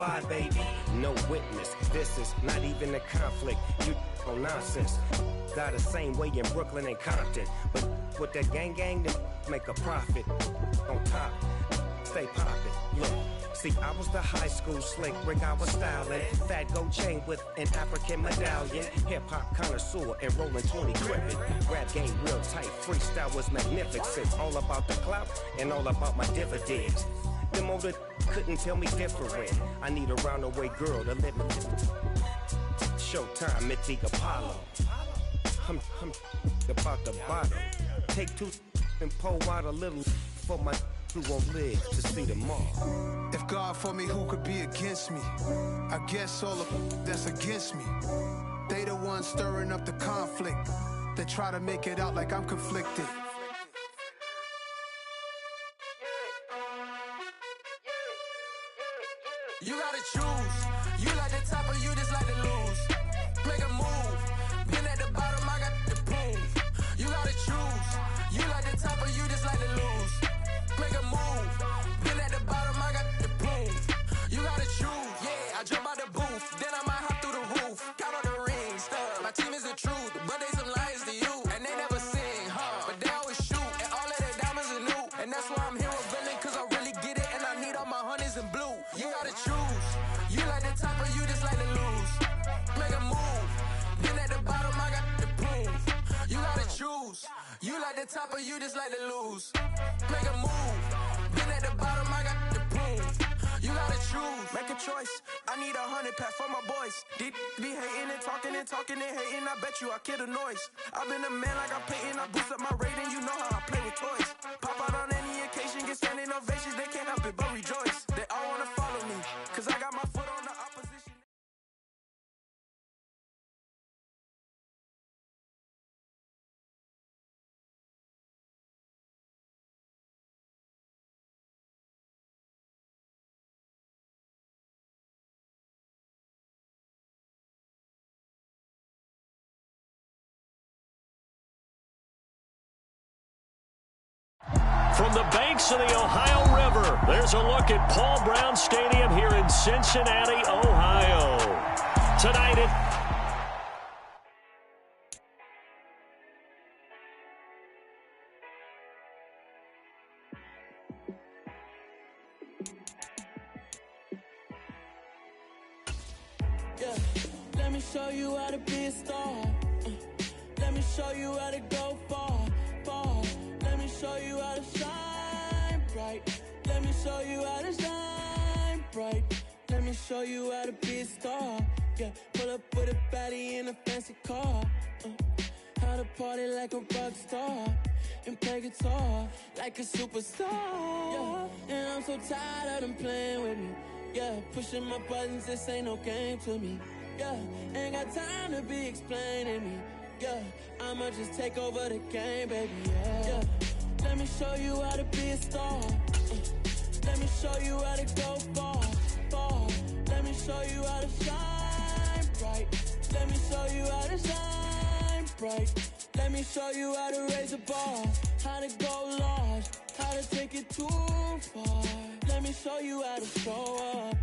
Bye, baby. No witness. This is not even a conflict. You on nonsense. Got the same way in Brooklyn and Compton. But with that gang, then make a profit. On top, stay poppin'. Look, see, I was the high school slick Rick. I was styling. Fat gold chain with an African medallion. Hip-hop connoisseur and rolling 20 crippin'. Rap game real tight. Freestyle was magnificent. All about the clout and all about my dividends. Them older couldn't tell me different. I need a roundaway girl to let me. Showtime, Mythic Apollo. I'm about the bottom. Take two and pour out a little for my who won't live to see tomorrow. If God for me, who could be against me? I guess all of that's against me. They the ones stirring up the conflict. They try to make it out like I'm conflicted. You gotta choose. You like the top or you just like to lose. Make a move. Been at the bottom, I got the proof. You gotta choose. You like the top or you just like to lose. Make a move. Been at the bottom, I got the proof. You gotta choose. Yeah, I jump out the booth. Then I might hop through the roof. Count on the rings. My team is the truth, but they some liars to you. And they never sing, but they always shoot. And all of their diamonds are new. And that's why I'm here with villain, cause I really get it. And I need all my honeys in blue. You gotta choose. You like the top or you just like to lose. Make a move. Been at the bottom, I got the proof. You gotta choose. You like the top or you just like to lose. Make a move. Been at the bottom, I got the proof. You gotta choose. Make a choice. I need 100 pack for my boys. Deep be hating and talking and hating. I bet you I kill the noise. I've been a man like I'm Peyton. I boost up my rating. You know how I play with toys. Pop out on any occasion, get standing ovations. They can't help it but rejoice. They all wanna follow me, cause I got my foot on the opposition. From the banks of the Ohio River, there's a look at Paul Brown Stadium here in Cincinnati, Ohio. Tonight let me show you how to be a star. Let me show you how to go far, far. Let me show you how to shine bright. Let me show you how to shine bright. Let me show you how to be a star. Yeah, pull up with a baddie in a fancy car. How to party like a rock star and play guitar like a superstar. Yeah, and I'm so tired of them playing with me. Yeah, pushing my buttons, this ain't no game to me. Yeah, ain't got time to be explaining me. Yeah, I'ma just take over the game, baby. Yeah. Let me show you how to be a star. Let me show you how to go far, far. Let me show you how to shine bright. Let me show you how to shine bright. Let me show you how to raise a bar, how to go large, how to take it too far. Let me show you how to show up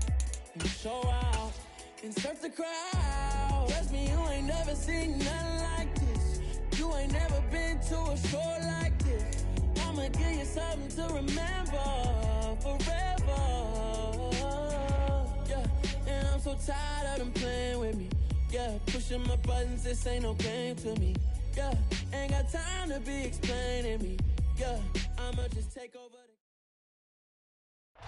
and show out and search the crowd. Trust me, you ain't never seen nothing like this. You ain't never been to a show like this. I'ma give you something to remember forever. Yeah, and I'm so tired of them playing with me. Yeah, pushing my buttons, this ain't no game to me. Yeah, ain't got time to be explaining me. Yeah, I'ma just take over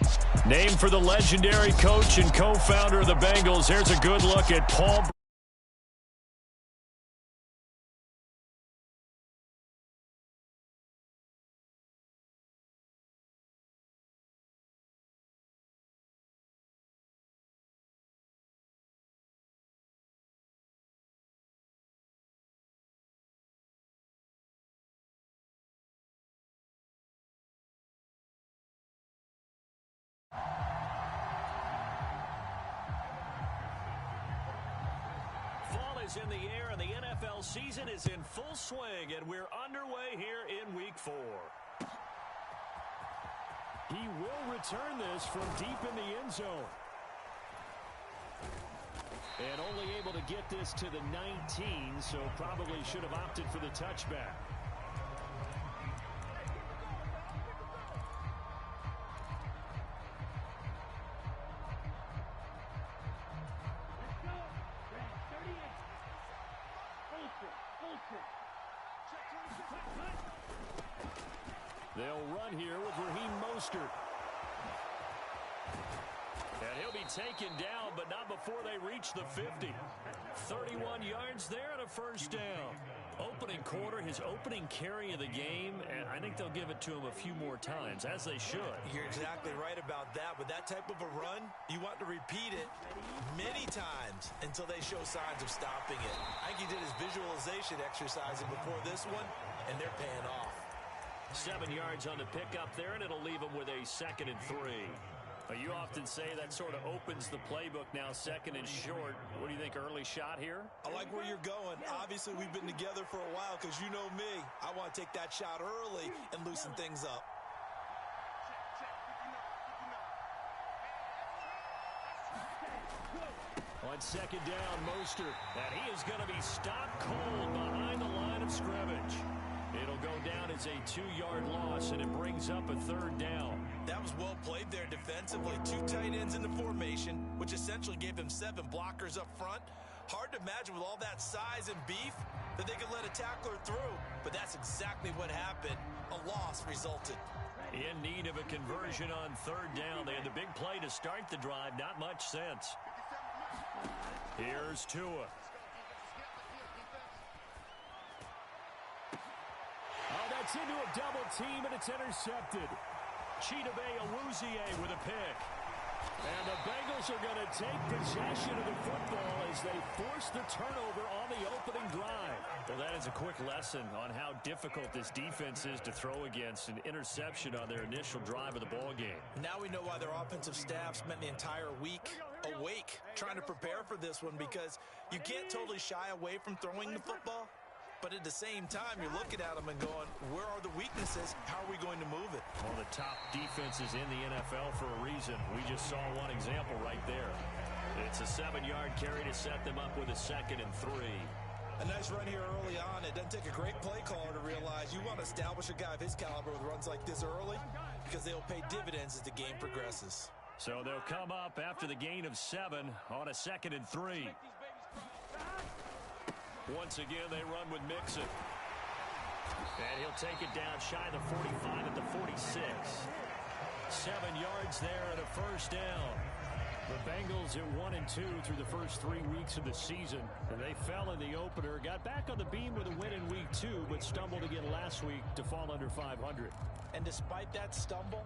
the... named for the legendary coach and co-founder of the Bengals, here's a good look at Paul. In the air, and the NFL season is in full swing, and we're underway here in Week 4. He will return this from deep in the end zone. And only able to get this to the 19, so probably should have opted for the touchback. They'll run here with Raheem Mostert. And he'll be taken down, but not before they reach the 50. 31 yards there and a first down. Opening quarter, his opening carry of the game, and I think they'll give it to him a few more times, as they should. You're exactly right about that. With that type of a run, you want to repeat it many times until they show signs of stopping it. I think he did his visualization exercising before this one, and they're paying off. 7 yards on the pickup there, and it'll leave him with a 2nd and 3. You often say that sort of opens the playbook now, 2nd and short. What do you think, early shot here? I like where you're going. Obviously, we've been together for a while because you know me. I want to take that shot early and loosen things up. On 2nd down, Mostert. And he is going to be stopped cold behind the line of scrimmage. It'll go down as a 2-yard loss, and it brings up a 3rd down. That was well played there defensively. 2 tight ends in the formation, which essentially gave them 7 blockers up front. Hard to imagine with all that size and beef that they could let a tackler through, but that's exactly what happened. A loss resulted. In need of a conversion on 3rd down. They had the big play to start the drive. Not much sense. Here's Tua. Oh, that's into a double team, and it's intercepted. Chidobe Awuzie with a pick. And the Bengals are going to take possession of the football as they force the turnover on the opening drive. Well, that is a quick lesson on how difficult this defense is to throw against. An interception on their initial drive of the ball game. Now we know why their offensive staff spent the entire week awake trying to prepare for this one, because you can't totally shy away from throwing the football. But at the same time, you're looking at them and going, where are the weaknesses? How are we going to move it? One of the top defenses in the NFL for a reason. We just saw one example right there. It's a 7-yard carry to set them up with a 2nd and 3. A nice run here early on. It doesn't take a great play caller to realize you want to establish a guy of his caliber with runs like this early, because they'll pay dividends as the game progresses. So they'll come up after the gain of 7 on a 2nd and 3. Once again, they run with Mixon. And he'll take it down shy of the 45 at the 46. 7 yards there and a first down. The Bengals at 1-2 through the first 3 weeks of the season. And they fell in the opener, got back on the beam with a win in week 2, but stumbled again last week to fall under 500. And despite that stumble,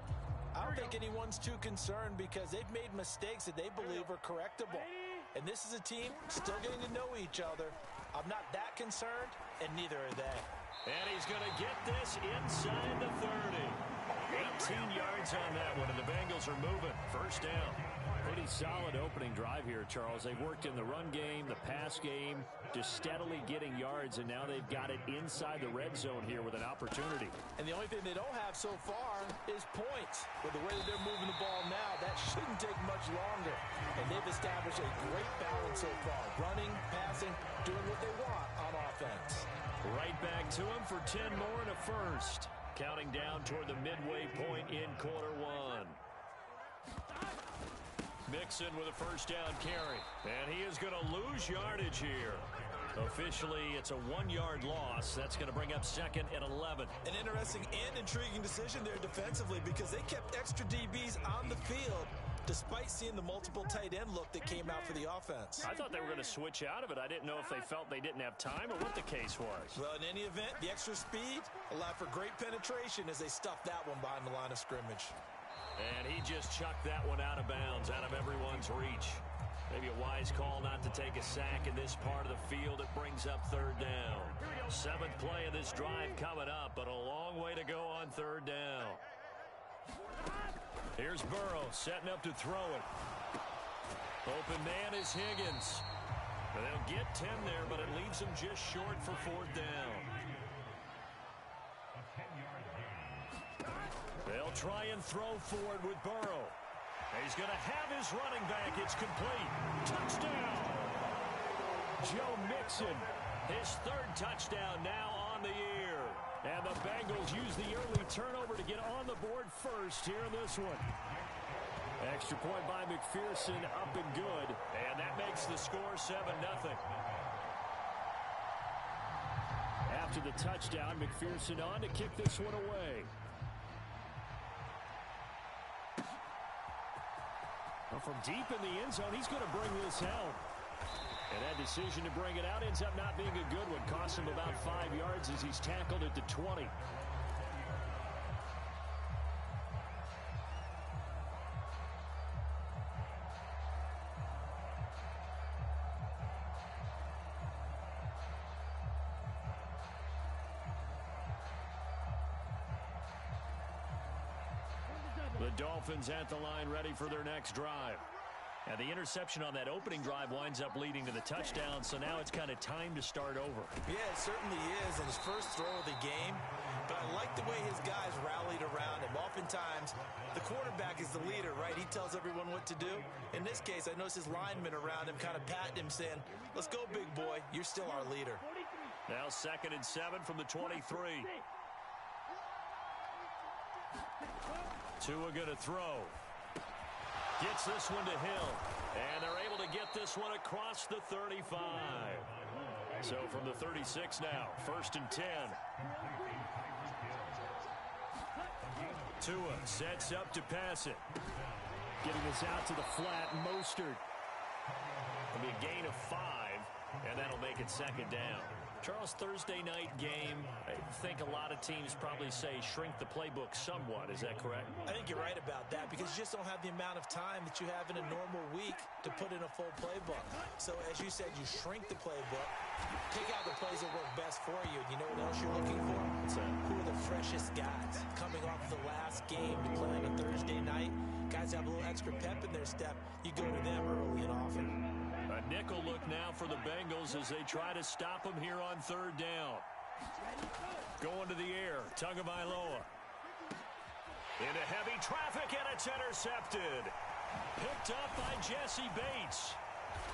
I don't think anyone's too concerned, because they've made mistakes that they believe are correctable. And this is a team still getting to know each other. I'm not that concerned, and neither are they. And he's going to get this inside the 30. 18 yards on that one, and the Bengals are moving. First down. Pretty solid opening drive here, Charles. They've worked in the run game, the pass game, just steadily getting yards, and now they've got it inside the red zone here with an opportunity. And the only thing they don't have so far is points. With the way that they're moving the ball now, that shouldn't take much longer. And they've established a great balance so far. Running, passing, doing what they want on offense. Right back to him for 10 more and a first. Counting down toward the midway point in quarter 1. Mixon with a first down carry. And he is going to lose yardage here. Officially, it's a 1-yard loss. That's going to bring up 2nd and 11. An interesting and intriguing decision there defensively, because they kept extra DBs on the field despite seeing the multiple tight end look that came out for the offense. I thought they were going to switch out of it. I didn't know if they felt they didn't have time or what the case was. Well, in any event, the extra speed allowed for great penetration as they stuffed that one behind the line of scrimmage. And he just chucked that one out of bounds, out of everyone's reach. Maybe a wise call not to take a sack in this part of the field. It brings up 3rd down. 7th play of this drive coming up, but a long way to go on 3rd down. Here's Burrow setting up to throw it. Open man is Higgins. They'll get 10 there, but it leaves them just short for 4th down. They'll try and throw forward with Burrow. He's going to have his running back. It's complete. Touchdown. Joe Mixon, his third touchdown now on the year. And the Bengals use the early turnover to get on the board first here in this one. Extra point by McPherson, up and good. And that makes the score 7-0. After the touchdown, McPherson on to kick this one away. Well, from deep in the end zone, he's going to bring this out. And that decision to bring it out ends up not being a good one. Costs him about 5 yards as he's tackled at the 20. The Dolphins at the line ready for their next drive. And the interception on that opening drive winds up leading to the touchdown, so now it's kind of time to start over. Yeah, it certainly is, and his first throw of the game. But I like the way his guys rallied around him. Oftentimes, the quarterback is the leader, right? He tells everyone what to do. In this case, I noticed his linemen around him kind of patting him, saying, let's go, big boy. You're still our leader. Now 2nd and 7 from the 23. Tua going to throw. Gets this one to Hill. And they're able to get this one across the 35. So from the 36 now, 1st and 10. Tua sets up to pass it. Getting this out to the flat. Mostert. It'll be a gain of 5, and that'll make it 2nd down. Charles, Thursday night game, I think a lot of teams probably say shrink the playbook somewhat. Is that correct? I think you're right about that because you just don't have the amount of time that you have in a normal week to put in a full playbook. So as you said, you shrink the playbook, pick out the plays that work best for you. You know what else you're looking for? Who are the freshest guys coming off the last game to play on a Thursday night? Guys have a little extra pep in their step. You go to them early and often. A nickel look now for the Bengals as they try to stop him here on 3rd down. Going to the air, Tagovailoa. Into heavy traffic, and it's intercepted. Picked up by Jesse Bates.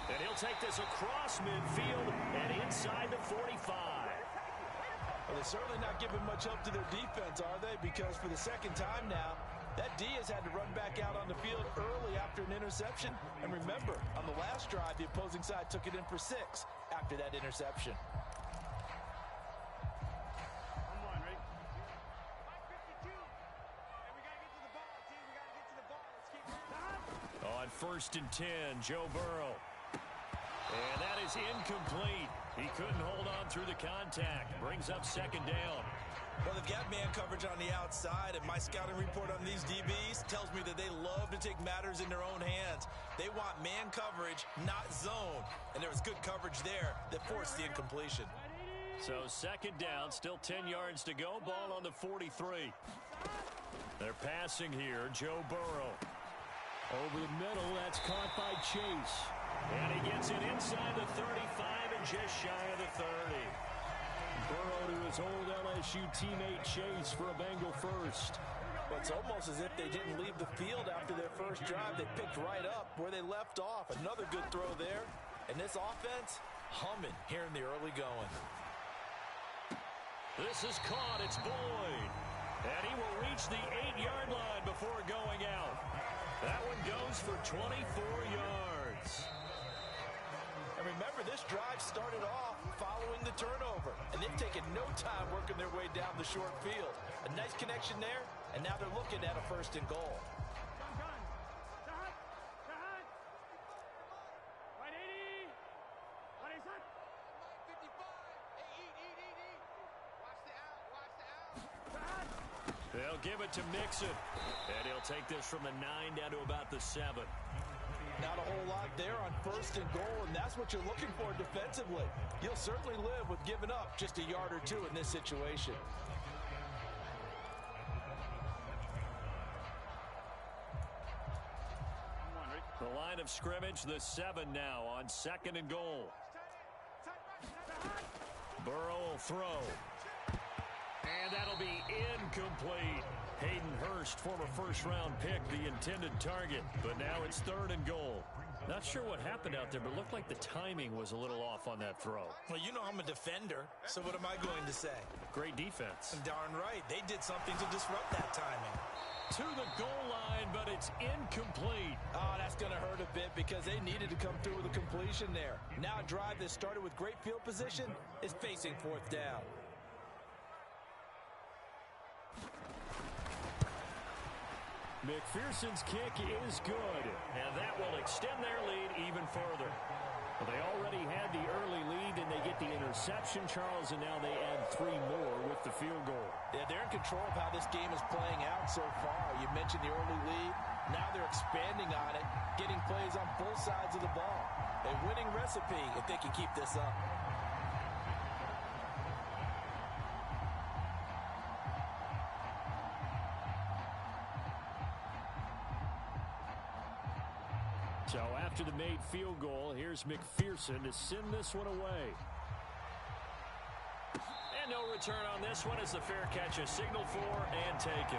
And he'll take this across midfield and inside the 45. Well, they're certainly not giving much help to their defense, are they? Because for the 2nd time now, that D has had to run back out on the field early after an interception. And remember, on the last drive, the opposing side took it in for 6 after that interception. On 1st and 10, Joe Burrow. And that is incomplete. He couldn't hold on through the contact. Brings up 2nd down. Well, they've got man coverage on the outside, and my scouting report on these DBs tells me that they love to take matters in their own hands. They want man coverage, not zone. And there was good coverage there that forced the incompletion. So 2nd down, still 10 yards to go. Ball on the 43. They're passing here, Joe Burrow. Over the middle, that's caught by Chase. And he gets it inside the 35 and just shy of the 30. Burrow to his old LSU teammate Chase for a Bengal first. Well, it's almost as if they didn't leave the field after their first drive. They picked right up where they left off. Another good throw there. And this offense, humming here in the early going. This is caught. It's Boyd. And he will reach the 8-yard line before going out. That one goes for 24 yards. And remember, this drive started off following the turnover. And they've taken no time working their way down the short field. A nice connection there, and now they're looking at a 1st and goal. They'll give it to Mixon. And he'll take this from the 9 down to about the 7. Not a whole lot there on 1st and goal, and that's what you're looking for defensively. You'll certainly live with giving up just a yard or 2 in this situation. The line of scrimmage, the 7 now on 2nd and goal. Burrow will throw. And that'll be incomplete. Hayden Hurst, former first-round pick, the intended target. But now it's 3rd and goal. Not sure what happened out there, but it looked like the timing was a little off on that throw. Well, you know I'm a defender, so what am I going to say? Great defense. Darn right. They did something to disrupt that timing. To the goal line, but it's incomplete. Oh, that's going to hurt a bit because they needed to come through with a completion there. Now a drive that started with great field position is facing fourth down. McPherson's kick is good, and that will extend their lead even further. Well, they already had the early lead, and they get the interception, Charles, and now they add 3 more with the field goal. Yeah, they're in control of how this game is playing out so far. You mentioned the early lead. Now they're expanding on it, getting plays on both sides of the ball. A winning recipe if they can keep this up. So after the made field goal, here's McPherson to send this one away. And no return on this one as the fair catch is signaled for and taken.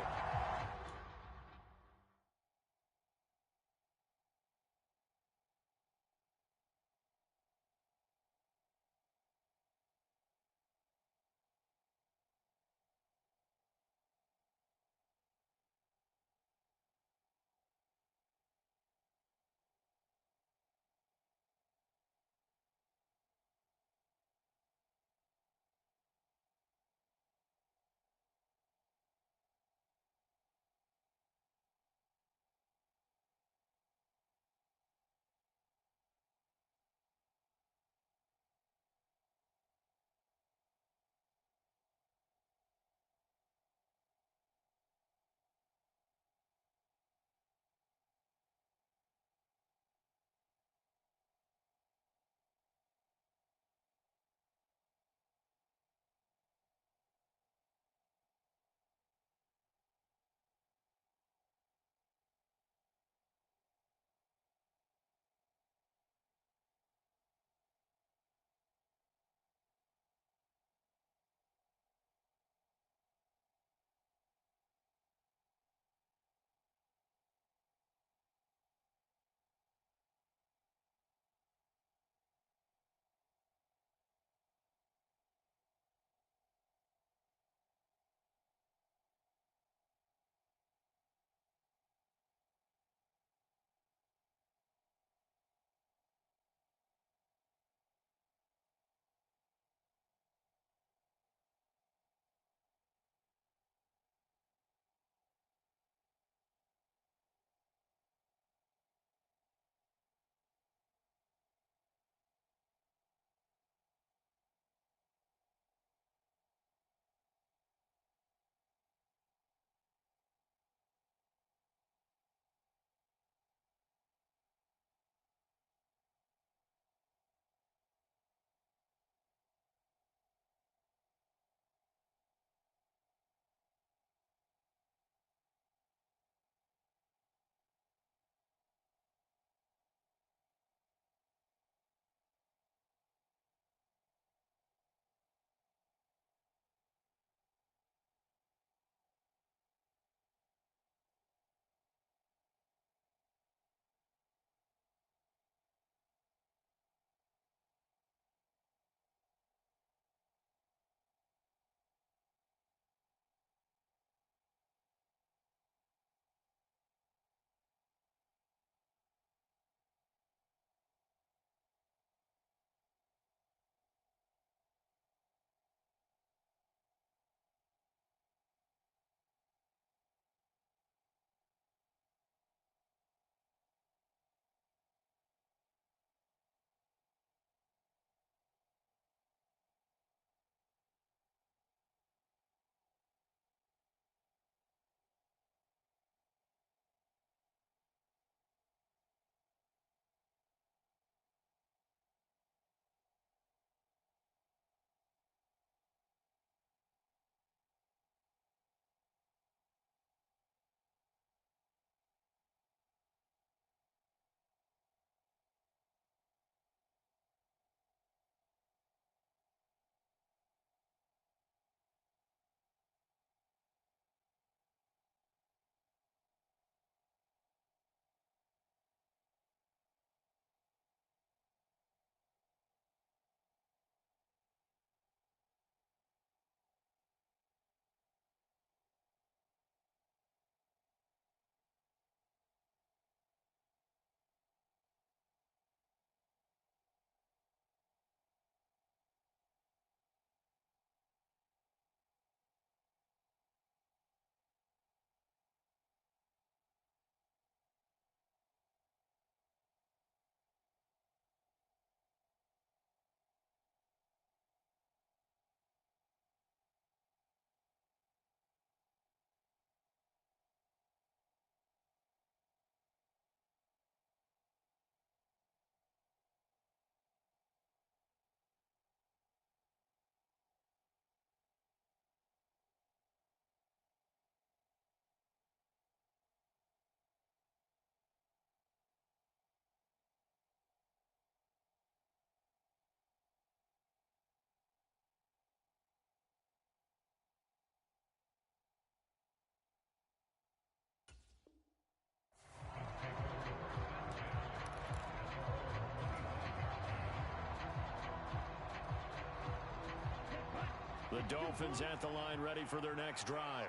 The Dolphins at the line ready for their next drive.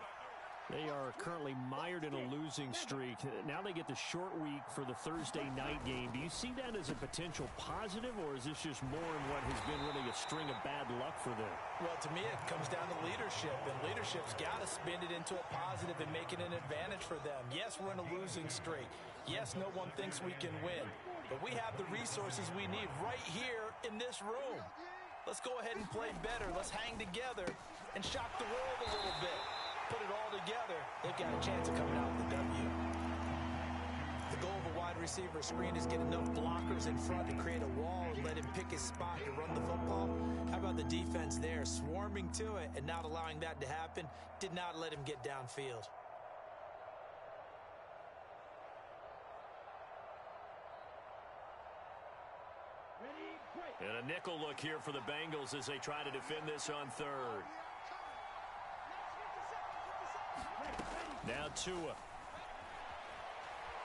They are currently mired in a losing streak. Now they get the short week for the Thursday night game. Do you see that as a potential positive, or is this just more in what has been really a string of bad luck for them? Well, to me, it comes down to leadership, and leadership's got to spin it into a positive and make it an advantage for them. Yes, we're in a losing streak. Yes, no one thinks we can win, but we have the resources we need right here in this room. Let's go ahead and play better. Let's hang together and shock the world a little bit. Put it all together, they've got a chance of coming out with a W. The goal of a wide receiver screen is get enough blockers in front to create a wall and let him pick his spot to run the football. How about the defense there, swarming to it and not allowing that to happen? Did not let him get downfield. And a nickel look here for the Bengals as they try to defend this on third. Now Tua.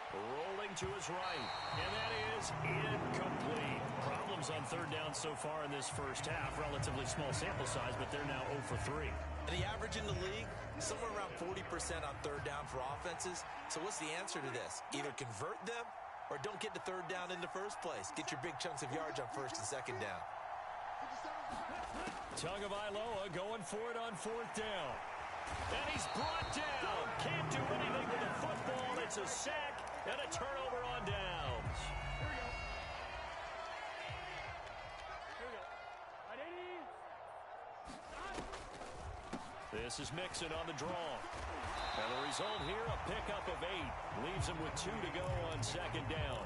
Rolling to his right. And that is incomplete. Problems on third down so far in this first half. Relatively small sample size, but they're now 0 for 3. The average in the league, somewhere around 40% on third down for offenses. So what's the answer to this? Either convert them or don't get to third down in the first place. Get your big chunks of yards on first and second down. Tagovailoa going for it on fourth down. And he's brought down. Can't do anything with the football. It's a sack and a turnover on downs. This is Mixon on the draw. And the result here, a pickup of 8. Leaves him with 2 to go on second down.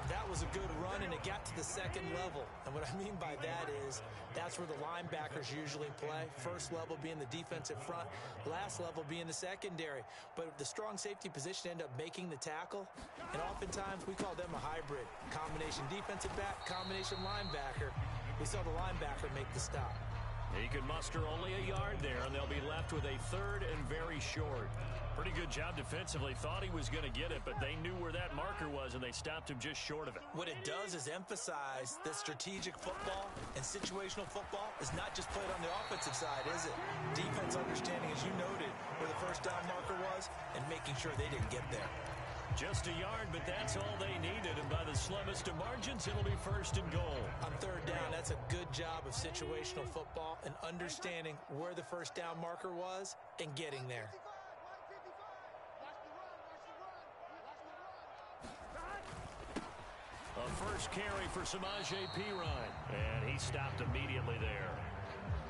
That was a good run, and it got to the second level. And what I mean by that is that's where the linebackers usually play. First level being the defensive front, last level being the secondary. But the strong safety position ended up making the tackle, and oftentimes we call them a hybrid. Combination defensive back, combination linebacker. We saw the linebacker make the stop. He could muster only a yard there, and they'll be left with a third and very short. Pretty good job defensively. Thought he was going to get it, but they knew where that marker was, and they stopped him just short of it. What it does is emphasize that strategic football and situational football is not just played on the offensive side, is it? Defense understanding, as you noted, where the first down marker was and making sure they didn't get there. Just a yard, but that's all they needed, and by the slimmest of margins, it'll be first and goal. On third down, that's a good job of situational football and understanding where the first down marker was and getting there. A first carry for Samaje Perine, and he stopped immediately there.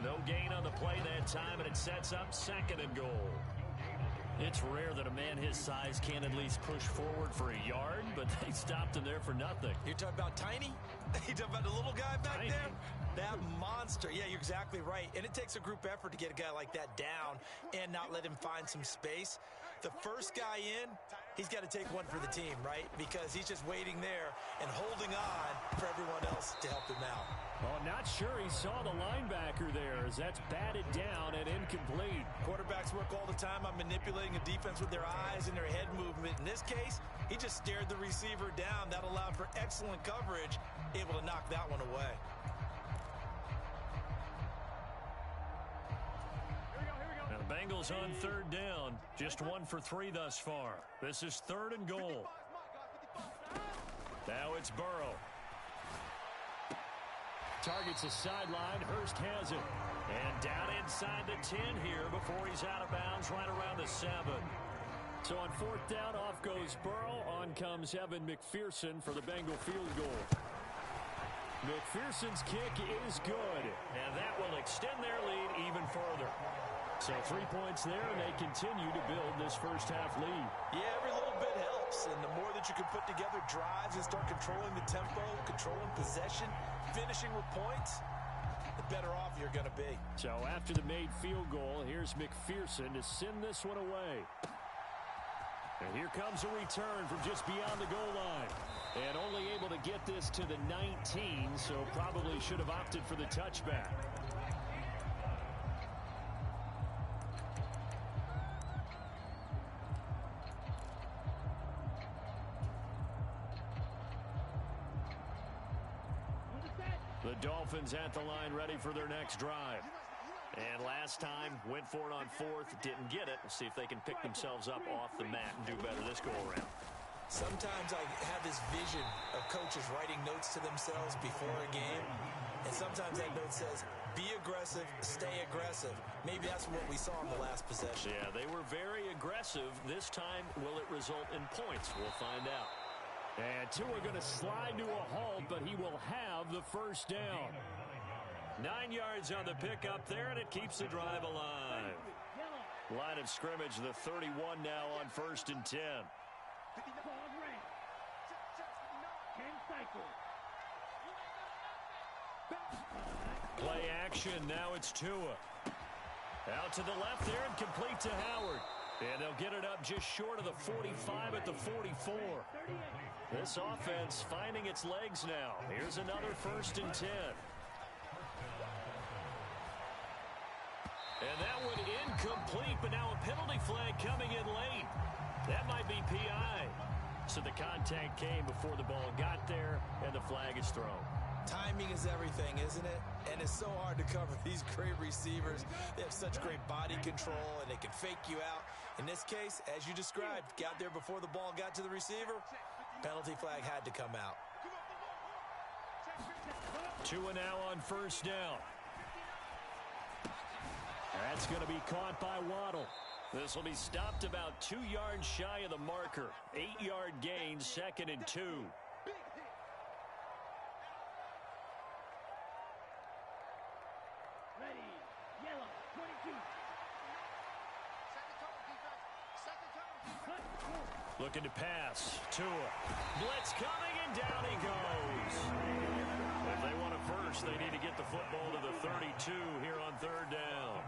No gain on the play that time, and it sets up second and goal. It's rare that a man his size can at least push forward for a yard, but they stopped him there for nothing. You're talking about Tiny? You're talking about the little guy back Tiny. there? That monster. Yeah, you're exactly right. And it takes a group effort to get a guy like that down and not let him find some space. The first guy in, he's got to take one for the team, right? Because he's just waiting there and holding on for everyone else to help him out. Well, not sure he saw the linebacker there as that's batted down and incomplete. Quarterbacks work all the time on manipulating a defense with their eyes and their head movement. In this case, he just stared the receiver down. That allowed for excellent coverage, able to knock that one away. Now the Bengals on third down. Just 1 for 3 thus far. This is third and goal. Now it's Burrow. Targets the sideline. Hurst has it. And down inside the 10 here before he's out of bounds right around the 7. So on fourth down, off goes Burrow. On comes Evan McPherson for the Bengal field goal. McPherson's kick is good, and that will extend their lead even further. So 3 points there, and they continue to build this first half lead. Yeah, every little bit helps, and the more that you can put together drives and start controlling the tempo, controlling possession, finishing with points, the better off you're going to be. So after the made field goal, here's McPherson to send this one away. And here comes a return from just beyond the goal line. And only able to get this to the 19, so probably should have opted for the touchback. The Dolphins at the line ready for their next drive. And last time, went for it on fourth, didn't get it. We'll see if they can pick themselves up off the mat and do better this go-around. Sometimes I have this vision of coaches writing notes to themselves before a game, and sometimes that note says, be aggressive, stay aggressive. Maybe that's what we saw in the last possession. Yeah, they were very aggressive. This time, will it result in points? We'll find out. And Tua going to slide to a halt, but he will have the first down. 9 yards on the pickup there, and it keeps the drive alive. Line of scrimmage, the 31 now on 1st and 10. Play action, now it's Tua. Out to the left there and complete to Howard. And they'll get it up just short of the 45 at the 44. This offense finding its legs now. Here's another 1st and 10. And that one incomplete, but now a penalty flag coming in late. That might be PI. So the contact came before the ball got there, and the flag is thrown. Timing is everything, isn't it? And it's so hard to cover these great receivers. They have such great body control, and they can fake you out. In this case, as you described, got there before the ball got to the receiver. Penalty flag had to come out. Tua now on 1st down. That's going to be caught by Waddle. This will be stopped about 2 yards shy of the marker. 8-yard gain, 2nd and 2. Ready, yellow, 22. Looking to pass. Tua. Blitz coming, and down he goes. If they want a first, they need to get the football to the 32 here on 3rd down.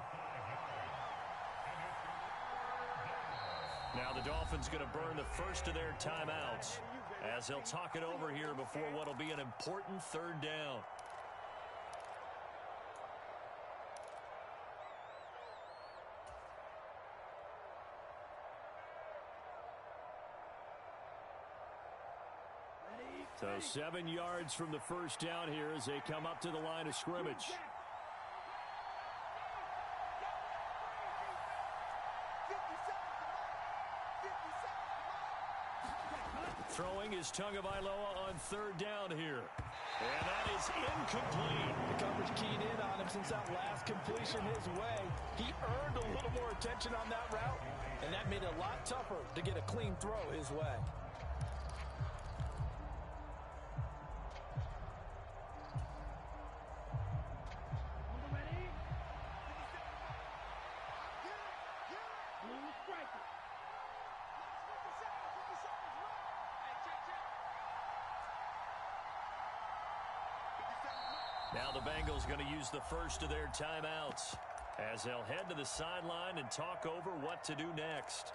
Now the Dolphins going to burn the first of their timeouts as they'll talk it over here before what will be an important 3rd down. So 7 yards from the 1st down here as they come up to the line of scrimmage. Throwing is Tagovailoa on 3rd down here. And that is incomplete. The coverage keyed in on him since that last completion his way. He earned a little more attention on that route, and that made it a lot tougher to get a clean throw his way. Now the Bengals going to use the first of their timeouts as they'll head to the sideline and talk over what to do next.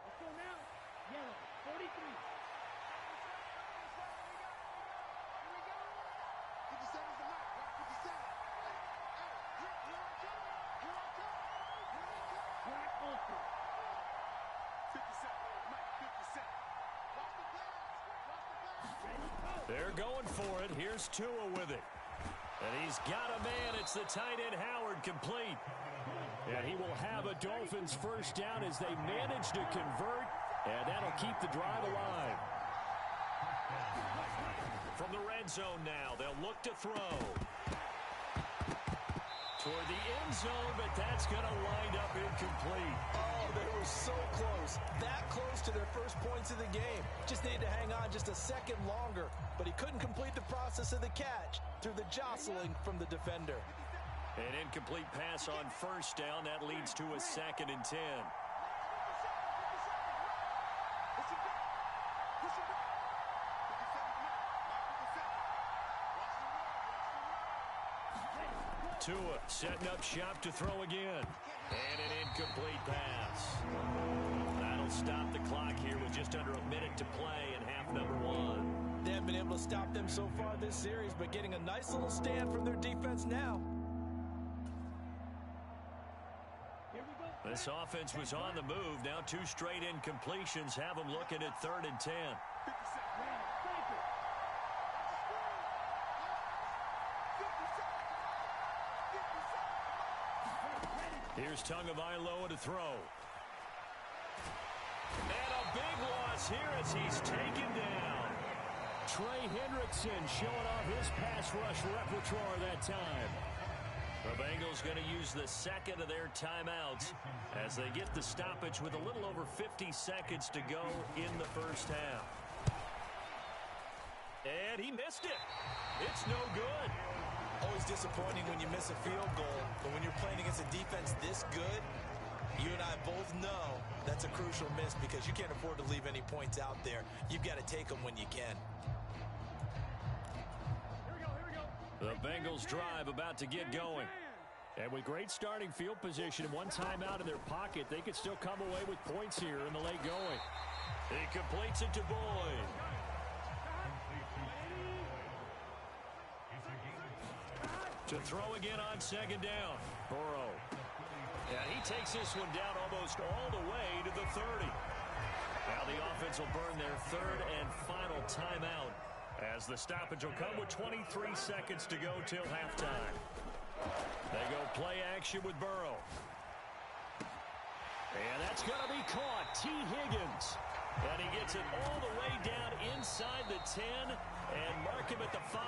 Let's go now. Yellow, 43. They're going for it. Here's Tua with it. And he's got a man. It's the tight end Howard, complete. And he will have a Dolphins first down as they manage to convert. And that'll keep the drive alive. From the red zone now, they'll look to throw. Toward the end zone, but that's going to wind up incomplete. Oh, they were so close. That close to their first points of the game. Just needed to hang on just a second longer. But he couldn't complete the process of the catch through the jostling from the defender. An incomplete pass on first down. That leads to a 2nd and 10. Tua setting up shop to throw again. And an incomplete pass. That'll stop the clock here with just under a minute to play in half number 1. They haven't been able to stop them so far this series, but getting a nice little stand from their defense now. This offense was on the move. Now 2 straight incompletions have them looking at 3rd and 10. Here's Tagovailoa to throw. And a big loss here as he's taken down. Trey Hendrickson showing off his pass rush repertoire that time. The Bengals going to use the second of their timeouts as they get the stoppage with a little over 50 seconds to go in the first half. And he missed it. It's no good. Always disappointing when you miss a field goal, but when you're playing against a defense this good, you and I both know that's a crucial miss because you can't afford to leave any points out there. You've got to take them when you can. The Bengals drive about to get going. And with great starting field position and one timeout in their pocket, they could still come away with points here in the late going. He completes it to Boyd. To throw again on second down. Burrow. Yeah, he takes this one down almost all the way to the 30. Now the offense will burn their 3rd and final timeout as the stoppage will come with 23 seconds to go till halftime. They go play action with Burrow. And that's going to be caught. T. Higgins. And he gets it all the way down inside the 10 and mark him at the 5.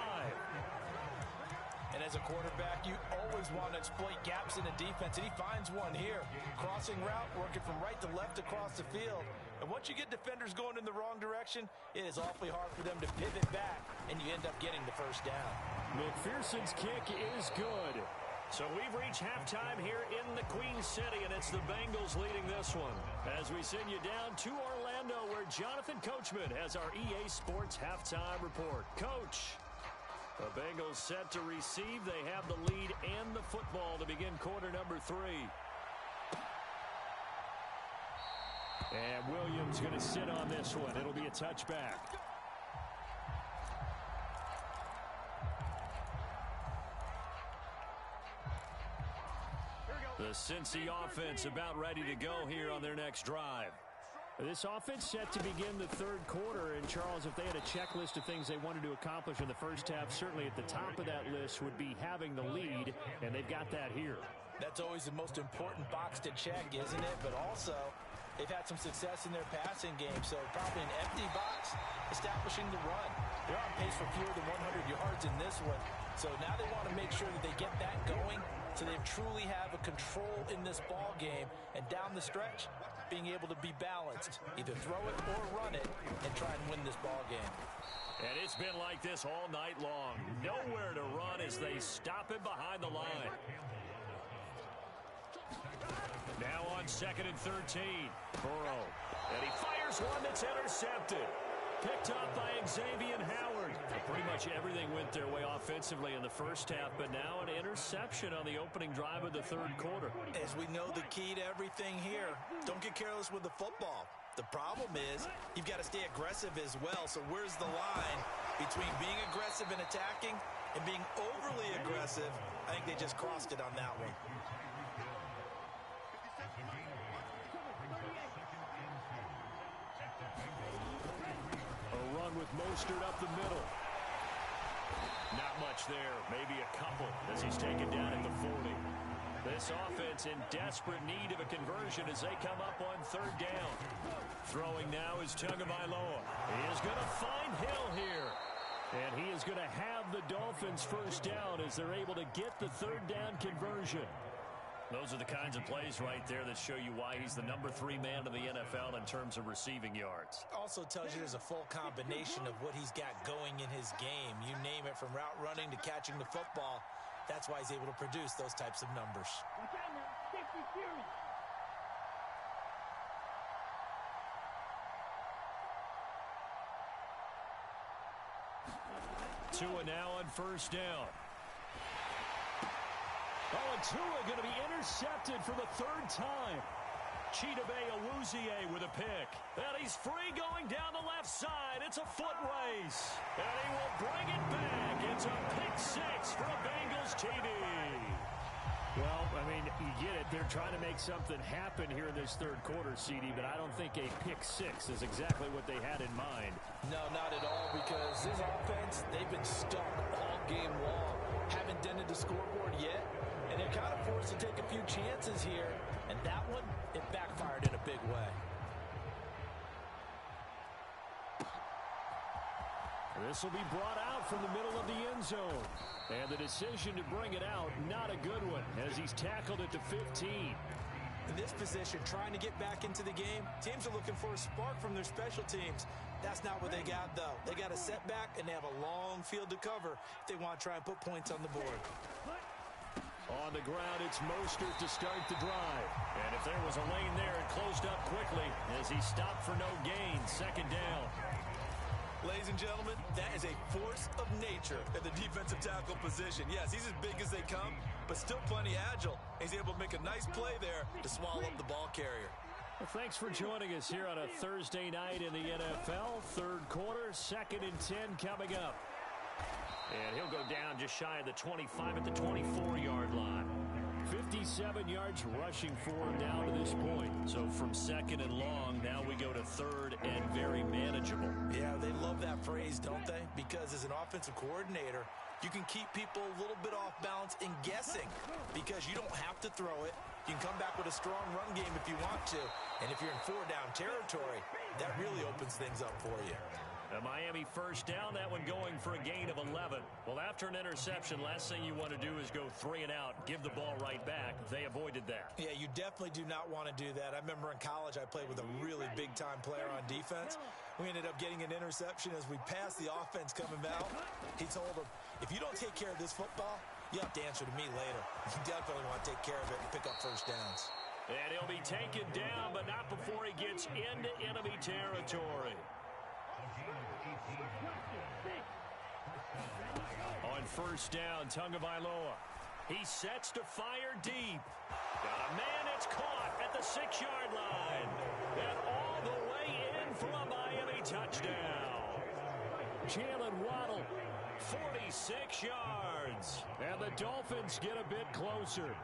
And as a quarterback, you always want to exploit gaps in the defense, and he finds one here. Crossing route, working from right to left across the field. And once you get defenders going in the wrong direction, it is awfully hard for them to pivot back, and you end up getting the first down. McPherson's kick is good. So we've reached halftime here in the Queen City, and it's the Bengals leading this one. As we send you down to Orlando, where Jonathan Coachman has our EA Sports halftime report. Coach. The Bengals set to receive. They have the lead and the football to begin quarter number 3. And Williams going to sit on this one. It'll be a touchback. The Cincy offense about ready to go here on their next drive. This offense set to begin the 3rd quarter, and Charles, if they had a checklist of things they wanted to accomplish in the first half, certainly at the top of that list would be having the lead, and they've got that here. That's always the most important box to check, isn't it? But also, they've had some success in their passing game, so probably an empty box, establishing the run. They're on pace for fewer than 100 yards in this one, so now they want to make sure that they get that going so they truly have a control in this ball game, and down the stretch, being able to be balanced, either throw it or run it, and try and win this ball game. And it's been like this all night long. Nowhere to run as they stop him behind the line. Now on 2nd and 13, Burrow. And he fires one that's intercepted. Picked up by Xavier Howard. Pretty much everything went their way offensively in the first half, but now an interception on the opening drive of the 3rd quarter. As we know, the key to everything here, don't get careless with the football. The problem is you've got to stay aggressive as well, so where's the line between being aggressive and attacking and being overly aggressive? I think they just crossed it on that one. With Mostert up the middle. Not much there, maybe a couple as he's taken down at the 40. This offense in desperate need of a conversion as they come up on 3rd down. Throwing now is Tagovailoa. He is going to find Hill here. And he is going to have the Dolphins first down as they're able to get the 3rd down conversion. Those are the kinds of plays right there that show you why he's the number 3 man in the NFL in terms of receiving yards. Also tells you there's a full combination of what he's got going in his game. You name it, from route running to catching the football. That's why he's able to produce those types of numbers. Tua now on 1st down. Oh, and Tua going to be intercepted for the 3rd time. Chidobe Awuzie with a pick. And he's free going down the left side. It's a foot race. And he will bring it back. It's a pick 6 for a Bengals TD. Well, I mean, you get it. They're trying to make something happen here in this third quarter, CD, but I don't think a pick six is exactly what they had in mind. No, not at all, because this offense, they've been stuck all game long. Haven't dented the scoreboard yet, and they're kind of forced to take a few chances here. And that one, it backfired in a big way. This will be brought out from the middle of the end zone. And the decision to bring it out, not a good one, as he's tackled at the 15. In this position, trying to get back into the game, teams are looking for a spark from their special teams. That's not what they got, though. They got a setback, and they have a long field to cover if they want to try and put points on the board. On the ground, it's Mostert to start the drive. And if there was a lane there, it closed up quickly as he stopped for no gain. Second down. Ladies and gentlemen, that is a force of nature at the defensive tackle position. Yes, he's as big as they come, but still plenty agile. He's able to make a nice play there to swallow up the ball carrier. Well, thanks for joining us here on a Thursday night in the NFL. Third quarter, 2nd and 10 coming up. And he'll go down just shy of the 25 at the 24-yard line. 57 yards rushing for him down to this point. So from 2nd and long, now we go to 3rd and very manageable. Yeah, they love that phrase, don't they? Because as an offensive coordinator, you can keep people a little bit off balance and guessing because you don't have to throw it. You can come back with a strong run game if you want to. And if you're in 4-down territory, that really opens things up for you. A Miami first down, that one going for a gain of 11. Well, after an interception, last thing you want to do is go 3 and out, give the ball right back. They avoided that. Yeah, you definitely do not want to do that. I remember in college I played with a really big-time player on defense. We ended up getting an interception as we passed the offense coming out. He told him, if you don't take care of this football, you have to answer to me later. You definitely want to take care of it and pick up first downs. And he'll be taken down, but not before he gets into enemy territory. On first down, Tagovailoa. He sets to fire deep. Got a man, it's caught at the 6-yard line. And all the way in for a Miami touchdown. Jalen Waddle, 46 yards. And the Dolphins get a bit closer.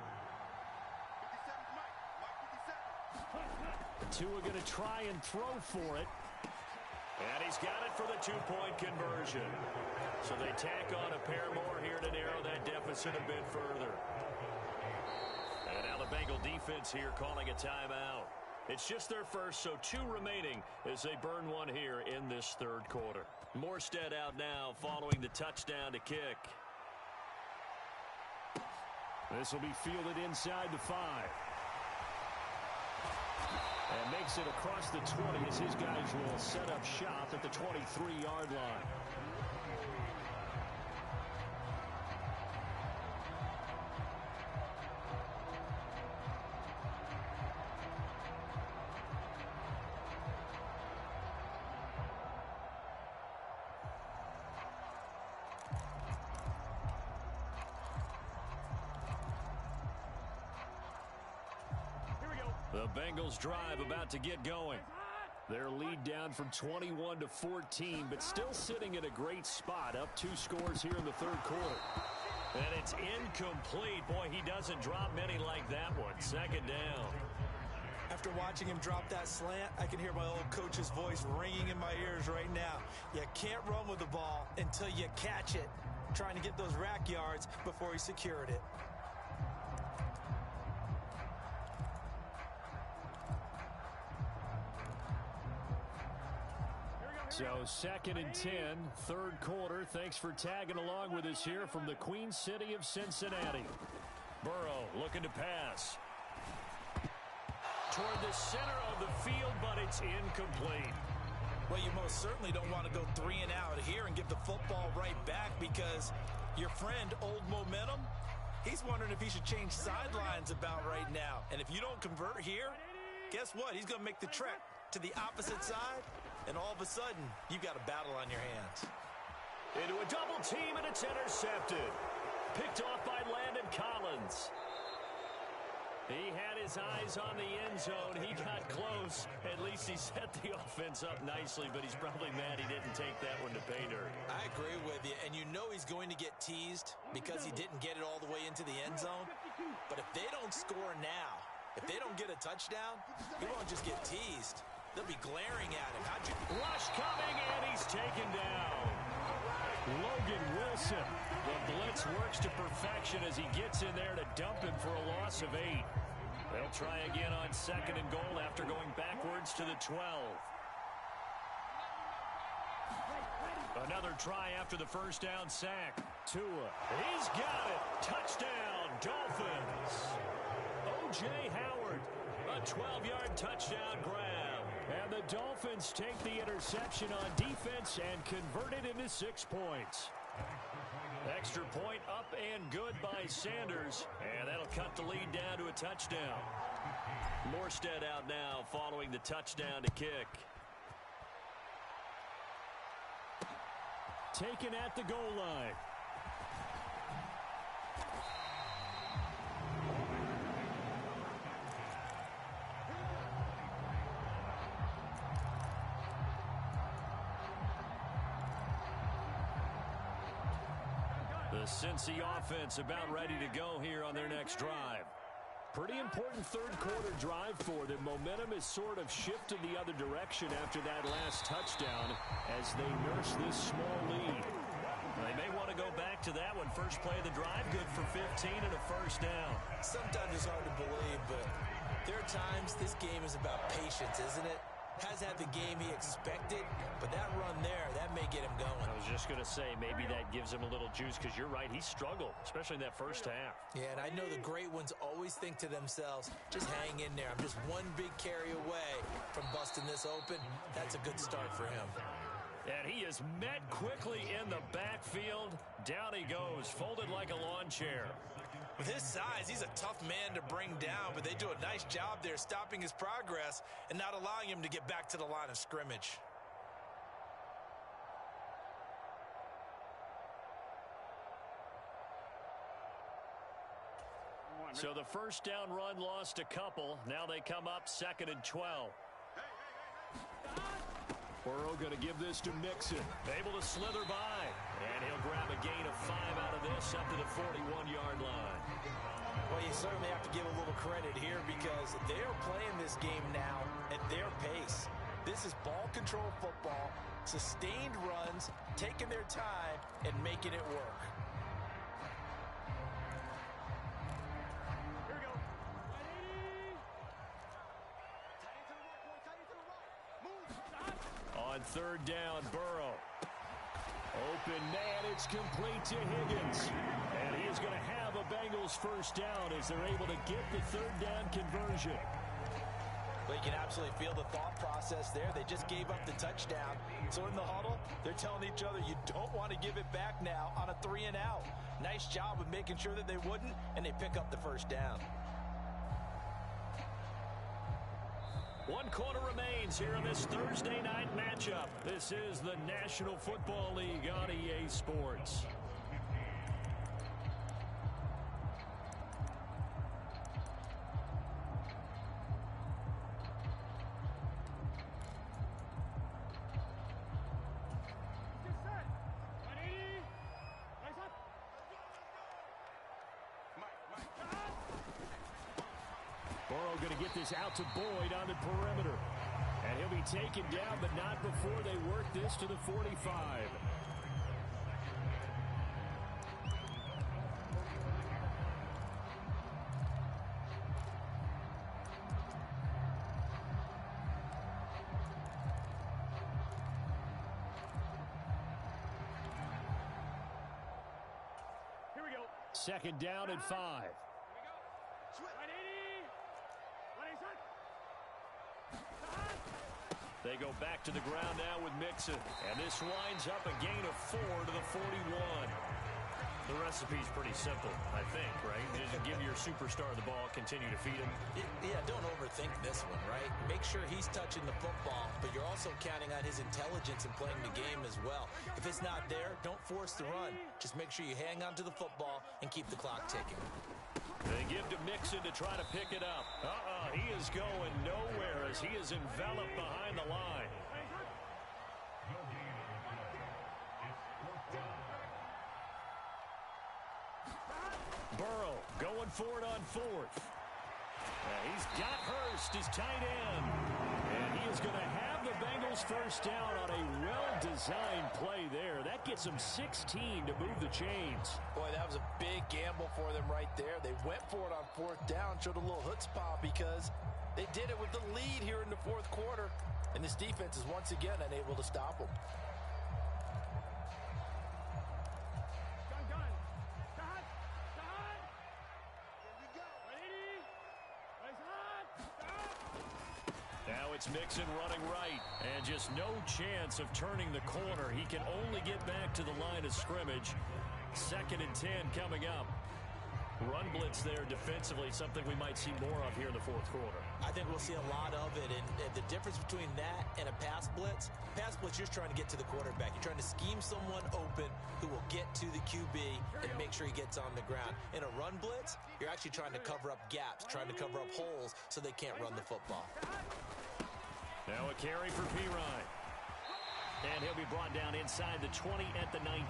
Tua going to try and throw for it. And he's got it for the 2-point conversion. So they tack on a pair more here to narrow that deficit a bit further. And now the Bengal defense here calling a timeout. It's just their first, so 2 remaining as they burn one here in this third quarter. Morstead out now following the touchdown to kick. This will be fielded inside the 5. And makes it across the 20 as his guys will set up shop at the 23-yard line. The Bengals drive about to get going. Their lead down from 21 to 14, but still sitting in a great spot, up 2 scores here in the third quarter. And it's incomplete. Boy, he doesn't drop many like that one. Second down. After watching him drop that slant, I can hear my old coach's voice ringing in my ears right now. You can't run with the ball until you catch it. Trying to get those rack yards before he secured it. So 2nd and 10, third quarter. Thanks for tagging along with us here from the Queen City of Cincinnati. Burrow looking to pass. Toward the center of the field, but it's incomplete. Well, you most certainly don't want to go 3 and out here and give the football right back because your friend, Old Momentum, he's wondering if he should change sidelines about right now. And if you don't convert here, guess what? He's going to make the trek to the opposite side. And all of a sudden, you've got a battle on your hands. Into a double team, and it's intercepted. Picked off by Landon Collins. He had his his eyes on the end zone. He got close. At least he set the offense up nicely, but he's probably mad he didn't take that one to pay dirt. I agree with you, and you know he's going to get teased because he didn't get it all the way into the end zone. But if they don't score now, if they don't get a touchdown, he won't just get teased. They'll be glaring at him. Rush coming, and he's taken down. Logan Wilson. The blitz works to perfection as he gets in there to dump him for a loss of 8. They'll try again on 2nd and goal after going backwards to the 12. Another try after the first down sack. Tua. He's got it. Touchdown, Dolphins. O.J. Howard. A 12-yard touchdown grab. And the Dolphins take the interception on defense and convert it into 6 points. Extra point up and good by Sanders. And that'll cut the lead down to a touchdown. Morstead out now following the touchdown to kick. Taken at the goal line. The Cincy offense about ready to go here on their next drive. Pretty important third-quarter drive for them. Momentum is sort of shifted the other direction after that last touchdown as they nurse this small lead. They may want to go back to that one. First play of the drive, good for 15 and a first down. Sometimes it's hard to believe, but there are times this game is about patience, isn't it? Has had the game he expected, but that run there, that may get him going. I was just going to say, maybe that gives him a little juice, because you're right, he struggled, especially in that first half. Yeah, and I know the great ones always think to themselves, just hang in there. I'm just one big carry away from busting this open. That's a good start for him. And he is met quickly in the backfield. Down he goes, folded like a lawn chair. With his size, he's a tough man to bring down, but they do a nice job there stopping his progress and not allowing him to get back to the line of scrimmage. So the first down run lost a couple. Now they come up 2nd and 12. Burrow going to give this to Mixon. Able to slither by. And he'll grab a gain of 5 out of this up to the 41-yard line. Well, you certainly have to give a little credit here because they're playing this game now at their pace. This is ball control football, sustained runs, taking their time, and making it work. Here we go. On 3rd down, Burrow. Open man, it's complete to Higgins. And he is going to have a Bengals first down as they're able to get the 3rd down conversion. But you can absolutely feel the thought process there. They just gave up the touchdown. So in the huddle, they're telling each other, you don't want to give it back now on a 3 and out. Nice job of making sure that they wouldn't, and they pick up the first down. 1 quarter remains here in this Thursday night matchup. This is the National Football League on EA Sports. Burrow going to get this out to Boyd on the perimeter. And he'll be taken down, but not before they work this to the 45. Here we go. 2nd down and 5. They go back to the ground now with Mixon. And this winds up a gain of 4 to the 41. The recipe's pretty simple, I think, right? Just give your superstar the ball, continue to feed him. Yeah, don't overthink this one, right? Make sure he's touching the football, but you're also counting on his intelligence in playing the game as well. If it's not there, don't force the run. Just make sure you hang on to the football and keep the clock ticking. They give to Mixon to try to pick it up. He is going nowhere as he is enveloped behind the line. Burrow going for it on fourth. He's got Hurst, his tight end. And he is going to have the Bengals first down on a well-designed play there. That gets them 16 to move the chains. Boy, that was a big gamble for them right there. They went for it on fourth down, showed a little chutzpah because they did it with the lead here in the fourth quarter. And this defense is once again unable to stop them. It's Mixon running right, and just no chance of turning the corner. He can only get back to the line of scrimmage. 2nd and 10 coming up. Run blitz there defensively, something we might see more of here in the fourth quarter. I think we'll see a lot of it, and the difference between that and a pass blitz, you're trying to get to the quarterback. You're trying to scheme someone open who will get to the QB and make sure he gets on the ground. In a run blitz, you're actually trying to cover up gaps, trying to cover up holes so they can't run the football. Now a carry for Pirine. And he'll be brought down inside the 20 at the 19.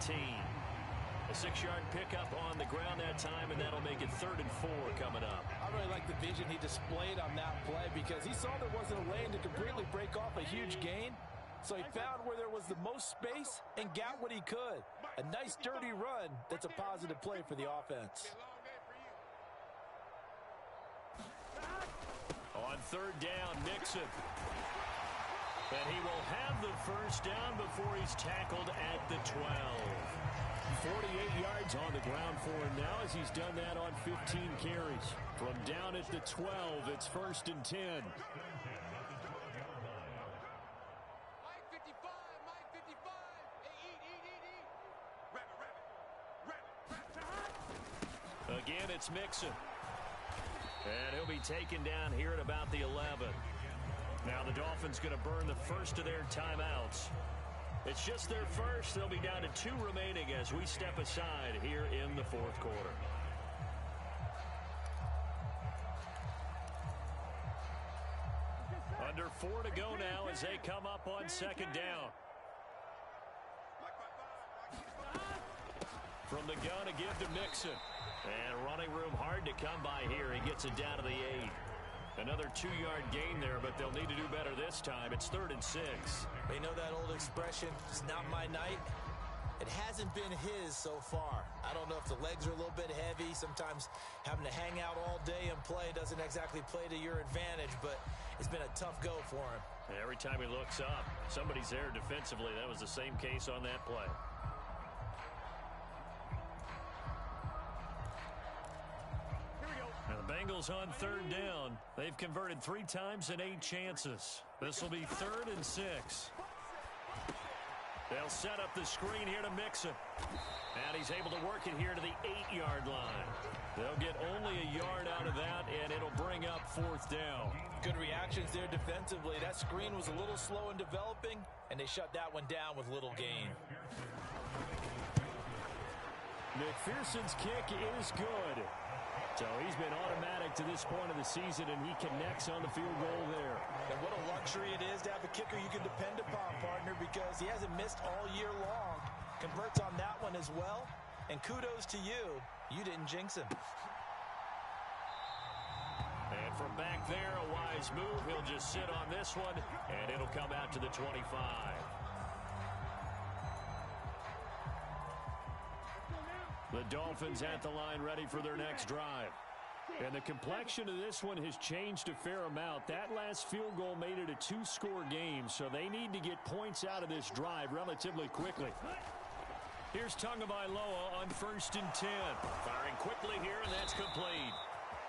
A 6-yard pickup on the ground that time, and that'll make it 3rd and 4 coming up. I really like the vision he displayed on that play because he saw there wasn't a lane to completely break off a huge gain. So he found where there was the most space and got what he could. A nice, dirty run that's a positive play for the offense. On 3rd down, Mixon. And he will have the first down before he's tackled at the 12. 48 yards on the ground for him now as he's done that on 15 carries. From down at the 12, it's 1st and 10. Again, it's Mixon. And he'll be taken down here at about the 11. Now the Dolphins going to burn the first of their timeouts. It's just their first. They'll be down to 2 remaining as we step aside here in the fourth quarter. Under 4 to go now as they come up on 2nd down. From the gun, a give to Mixon. And running room hard to come by here. He gets it down to the 8. Another 2-yard gain there, but they'll need to do better this time. It's 3rd and 6. You know that old expression, it's not my night? It hasn't been his so far. I don't know if the legs are a little bit heavy. Sometimes having to hang out all day and play doesn't exactly play to your advantage, but it's been a tough go for him. Every time he looks up, somebody's there defensively. That was the same case on that play. Now the Bengals on 3rd down. They've converted 3 times and 8 chances. This will be 3rd and 6. They'll set up the screen here to Mixon. And he's able to work it here to the 8-yard line. They'll get only a yard out of that, and it'll bring up 4th down. Good reactions there defensively. That screen was a little slow in developing, and they shut that one down with little gain. McPherson's kick is good. So he's been automatic to this point of the season, and he connects on the field goal there. And what a luxury it is to have a kicker you can depend upon, partner, because he hasn't missed all year long. Converts on that one as well. And kudos to you. You didn't jinx him. And from back there, a wise move. He'll just sit on this one, and it'll come out to the 25. The Dolphins at the line ready for their next drive. And the complexion of this one has changed a fair amount. That last field goal made it a 2-score game, so they need to get points out of this drive relatively quickly. Here's Tagovailoa on 1st and 10. Firing quickly here, and that's complete.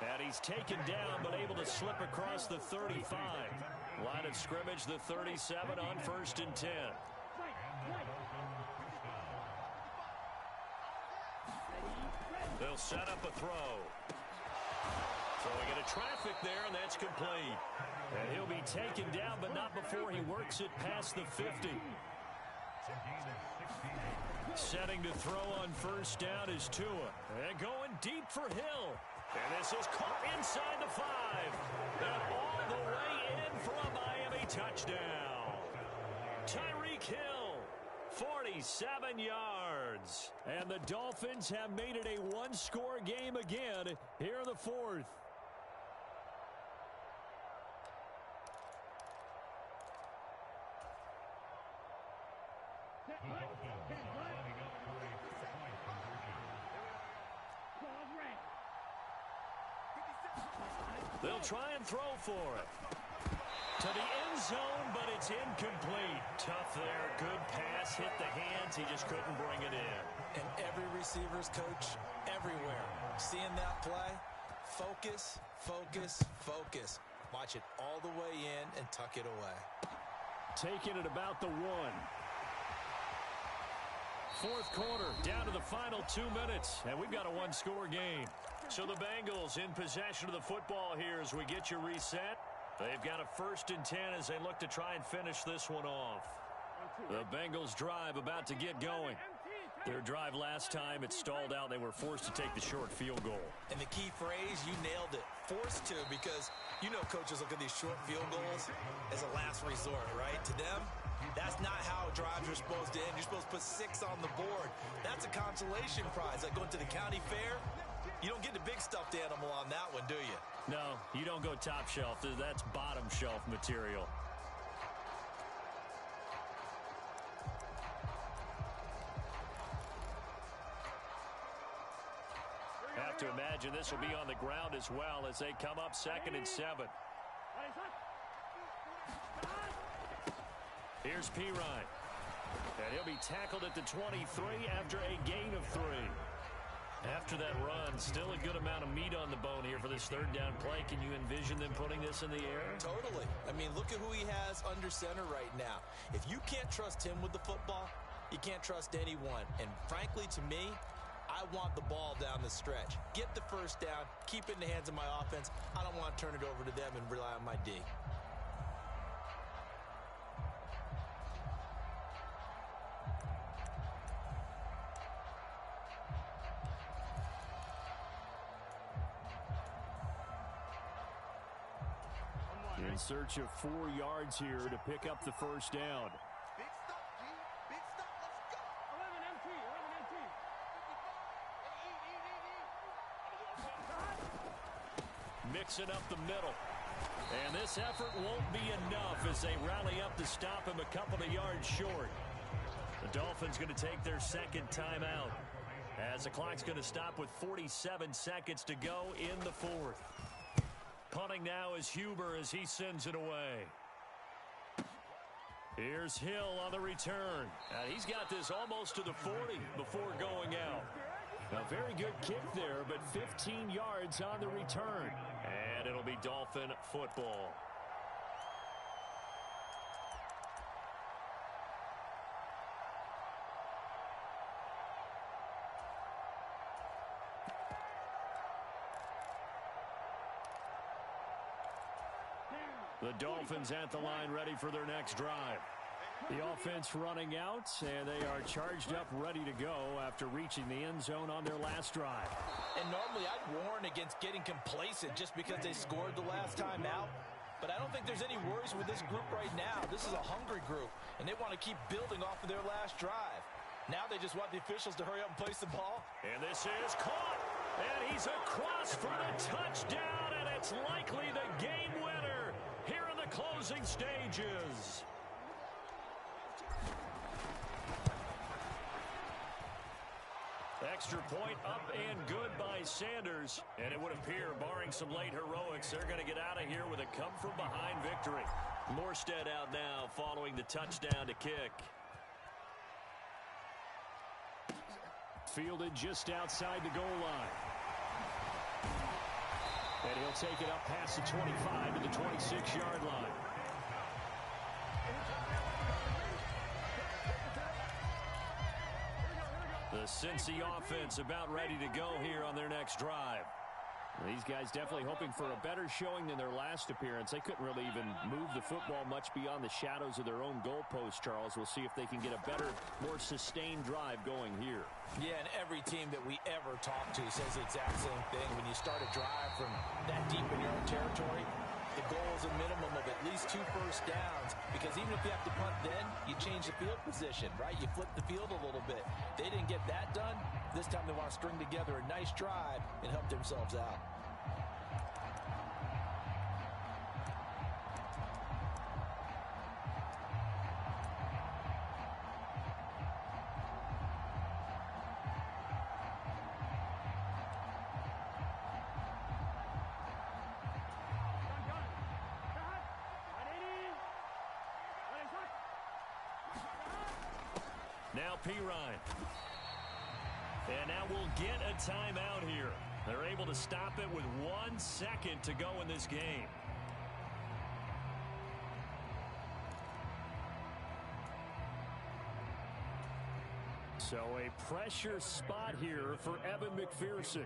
And he's taken down, but able to slip across the 35. Line of scrimmage, the 37 on 1st and 10. They'll set up a throw. Throwing into traffic there, and that's complete. And he'll be taken down, but not before he works it past the 50. Setting to throw on first down is Tua. And going deep for Hill. And this is caught inside the 5. And all the way in for a Miami touchdown. Tyreek Hill, 47 yards. And the Dolphins have made it a one-score game again here in the 4th. They'll try and throw for it. To the end zone, but it's incomplete. Tough there. Good pass. Hit the hands. He just couldn't bring it in. And every receiver's coach everywhere. Seeing that play, focus, focus, focus. Watch it all the way in and tuck it away. Taking it about the 1. 4th quarter, down to the final 2 minutes, and we've got a one-score game. So the Bengals in possession of the football here as we get you reset. They've got a 1st and 10 as they look to try and finish this one off. The Bengals drive about to get going. Their drive last time, it stalled out. They were forced to take the short field goal. And the key phrase, you nailed it. Forced to, because you know coaches look at these short field goals as a last resort, right? To them, that's not how drives are supposed to end. You're supposed to put 6 on the board. That's a consolation prize. Like going to the county fair, you don't get the big stuffed animal on that one, do you? No, you don't go top shelf. That's bottom shelf material. Have to imagine this will be on the ground as well as they come up 2nd and 7. Here's Pirine. And he'll be tackled at the 23 after a gain of 3. After that run, still a good amount of meat on the bone here for this 3rd down play. Can you envision them putting this in the air? Totally. I mean, look at who he has under center right now. If you can't trust him with the football, you can't trust anyone. And frankly, to me, I want the ball down the stretch. Get the 1st down, keep it in the hands of my offense. I don't want to turn it over to them and rely on my D. In search of 4 yards here to pick up the 1st down. Big stop, G. Big stop. Let's go. 11 MT. 11 MT. Mixing up the middle. And this effort won't be enough as they rally up to stop him a couple of yards short. The Dolphins going to take their 2nd timeout as the clock's going to stop with 47 seconds to go in the 4th. Punting now is Huber as he sends it away. Here's Hill on the return. He's got this almost to the 40 before going out. A very good kick there, but 15 yards on the return. And it'll be Dolphin football. The Dolphins at the line ready for their next drive. The offense running out, and they are charged up, ready to go after reaching the end zone on their last drive. And normally I'd warn against getting complacent just because they scored the last time out. But I don't think there's any worries with this group right now. This is a hungry group, and they want to keep building off of their last drive. Now they just want the officials to hurry up and place the ball. And this is caught, and he's across for the touchdown, and it's likely the game winner here in the closing stages. Extra point up and good by Sanders. And it would appear, barring some late heroics, they're going to get out of here with a come-from-behind victory. Morstead out now following the touchdown to kick. Fielded just outside the goal line. And he'll take it up past the 25 to the 26-yard line. The Cincy offense about ready to go here on their next drive. These guys definitely hoping for a better showing than their last appearance. They couldn't really even move the football much beyond the shadows of their own goalpost, Charles. We'll see if they can get a better, more sustained drive going here. Yeah, and every team that we ever talk to says the exact same thing. When you start a drive from that deep in your own territory, the goal is a minimum of at least 2 first downs, because even if you have to punt then, you change the field position, right? You flip the field a little bit. They didn't get that done. This time they want to string together a nice drive and help themselves out. Now Pirine. And now we'll get a timeout here. They're able to stop it with 1 second to go in this game. So a pressure spot here for Evan McPherson.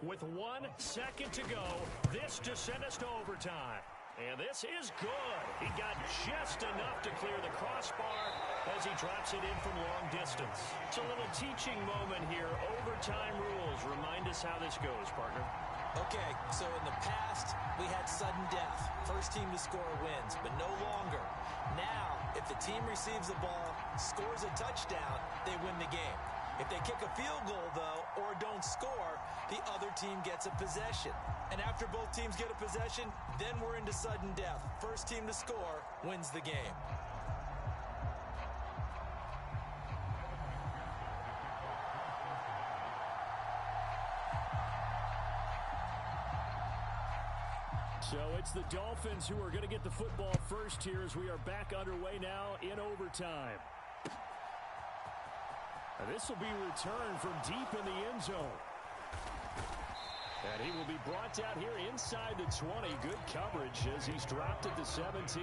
With 1 second to go, this to send us to overtime. And this is good. He got just enough to clear the crossbar as he drops it in from long distance. It's a little teaching moment here. Overtime rules. Remind us how this goes, partner. Okay, so in the past, we had sudden death. First team to score wins, but no longer. Now, if the team receives the ball, scores a touchdown, they win the game. If they kick a field goal, though, or don't score, the other team gets a possession. And after both teams get a possession, then we're into sudden death. First team to score wins the game. So it's the Dolphins who are going to get the football first here as we are back underway now in overtime. This will be returned from deep in the end zone. And he will be brought down here inside the 20. Good coverage as he's dropped at the 17.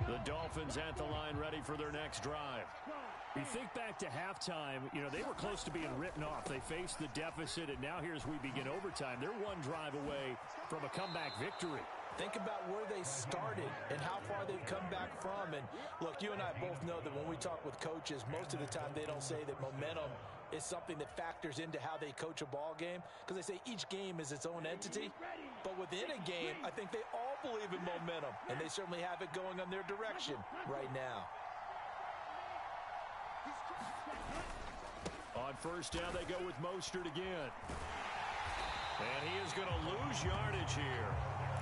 The Dolphins at the line ready for their next drive. You think back to halftime, they were close to being written off. They faced the deficit, and now here's we begin overtime. They're one drive away from a comeback victory. Think about where they started and how far they've come back from. And look, you and I both know that when we talk with coaches, most of the time they don't say that momentum is something that factors into how they coach a ball game, because they say each game is its own entity. But within a game, I think they all believe in momentum, and they certainly have it going on their direction right now. On first down, they go with Mostert again. And he is going to lose yardage here.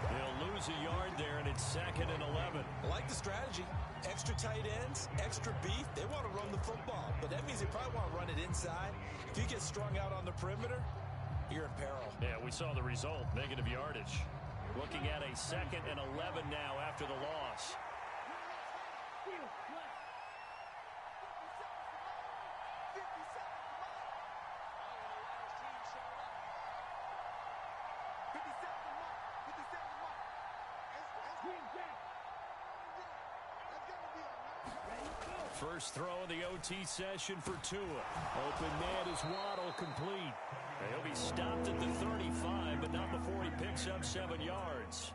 He'll lose a yard there, and it's 2nd and 11. I like the strategy. Extra tight ends, extra beef. They want to run the football, but that means they probably want to run it inside. If you get strung out on the perimeter, you're in peril. Yeah, we saw the result, negative yardage. Looking at a 2nd and 11 now after the loss. First throw of the OT session for Tua. Open man is Waddle, complete. He'll be stopped at the 35, but not before he picks up 7 yards.